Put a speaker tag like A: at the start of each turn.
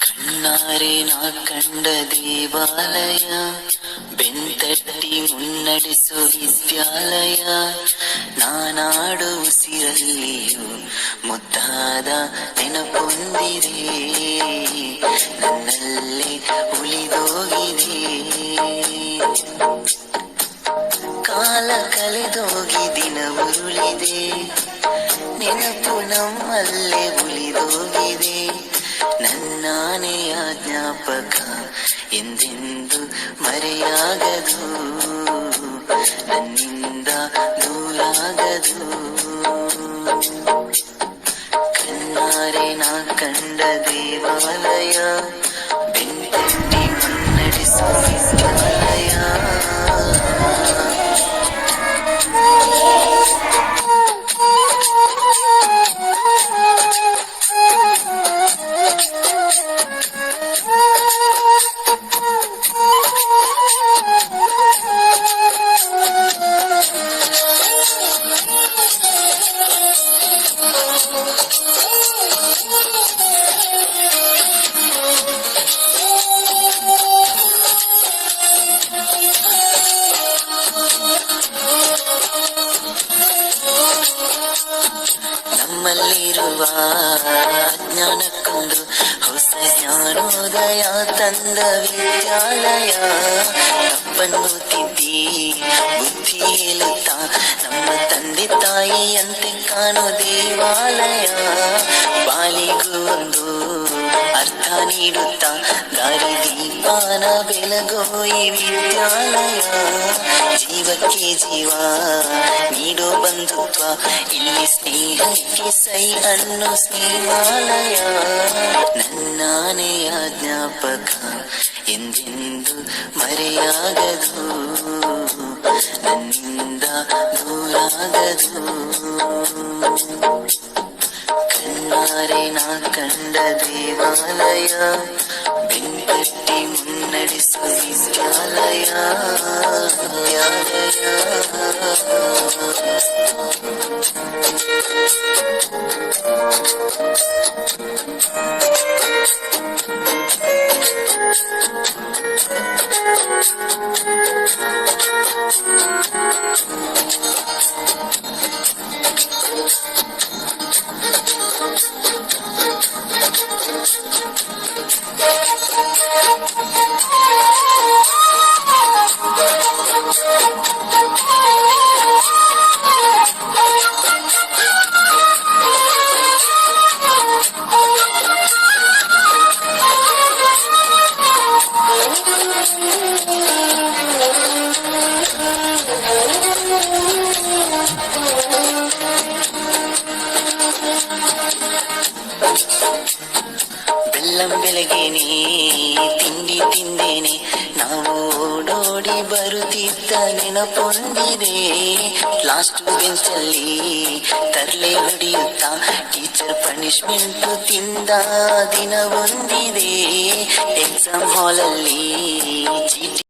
A: ಕಣ್ಣಾರೆ ನಾ ಕಂಡ ದೇವಾಲಯ, ಬೆಂತಟ್ಟಿ ಮುನ್ನಡೆಸು ವಿದ್ಯಾಲಯ. ನಾನಾಡು ಉಸಿರಲ್ಲಿಯೂ ಮುದ್ದಾದ ನೆನಪೊಂದಿದೆ, ನನ್ನಲ್ಲೇ ಉಳಿದೋಗಿದೆ. ಕಾಲ ಕಳೆದೋಗಿ ದಿನ ಉರುಳಿದೆ, ನೆನಪು ನಮ್ಮಲ್ಲೇ ಉಳಿದೋಗಿದೆ. ನನ್ನಾನೆಯ ಜ್ಞಾಪಕ ಎಂದೆಂದು ಮರೆಯಾಗದು, ನನ್ನಿಂದ ದೂರಾಗದು. ಕಣ್ಣಾರೆ ನಾ ಕಂಡ ದೇವಾಲಯ, ಬೆಂತಟ್ಟಿ ಮುನ್ನಡೆಸೋ ವಿದ್ಯಾಲಯ. ನಮ್ಮಲ್ಲಿರುವ ಅಜ್ಞಾನಕ್ಕೊಂದು ಹೊಸ ಜ್ಞಾನೋದಯ ತಂದ ವಿದ್ಯಾಲಯ. ತಪ್ಪನ್ನು ತಿದ್ದಿ ಬುದ್ಧಿ ಹೇಳುತ್ತಾ ನಮ್ಮ ತಂದೆ ತಾಯಿಯಂತೆ ಕಾಣೋ ದೇವಾಲಯ. ಬಾಳಿಗೂ ಒಂದು ಅರ್ಥ ನೀಡುತ್ತಾ ದಾರಿ ದೀಪಾನ ಬೆಳಗೋ ಈ ವಿದ್ಯಾಲಯ. ಜೀವಕ್ಕೆ ಜೀವ ನೀಡೋ ಬಂಧುತ್ವ, ಇಲ್ಲಿ ಸ್ನೇಹಕ್ಕೆ ಸೈ ಅನ್ನೋ ಸ್ನೇಹಾಲಯ. ನನ್ನಾನೆಯ ಜ್ಞಾಪಕ ಎಂದೆಂದು ಮರೆಯಾಗದು, ನನ್ನಿಂದ ದೂರಾಗದು. ಕಣ್ಣಾರೆ ನಾ ಕಂಡ ದೇವಾಲಯ, ಬೆಂತಟ್ಟಿ ಮುನ್ನಡೆಸೋ ವಿದ್ಯಾಲಯ. ಬೆಳ್ಳಂ ಬೆಳಗ್ಗೆನೆ ತಿಂಡಿ ತಿಂದೇನೆ, ನಾವು ಓಡೋಡಿ ಬರುತ್ತಿದ್ದ ನೆನಪೊಂದಿದೆ. ಲಾಸ್ಟ್ ಬೆಂಚಲ್ಲಿ ತರ್ಲೆ ಹೊಡೆಯುತ್ತಾ ಟೀಚರ್ ಪನಿಷ್ಮೆಂಟ್ ತಿಂದ ದಿನ ಒಂದಿದೆ. ಎಕ್ಸಾಮ್ ಹಾಲಲ್ಲಿ ಚೀಟಿ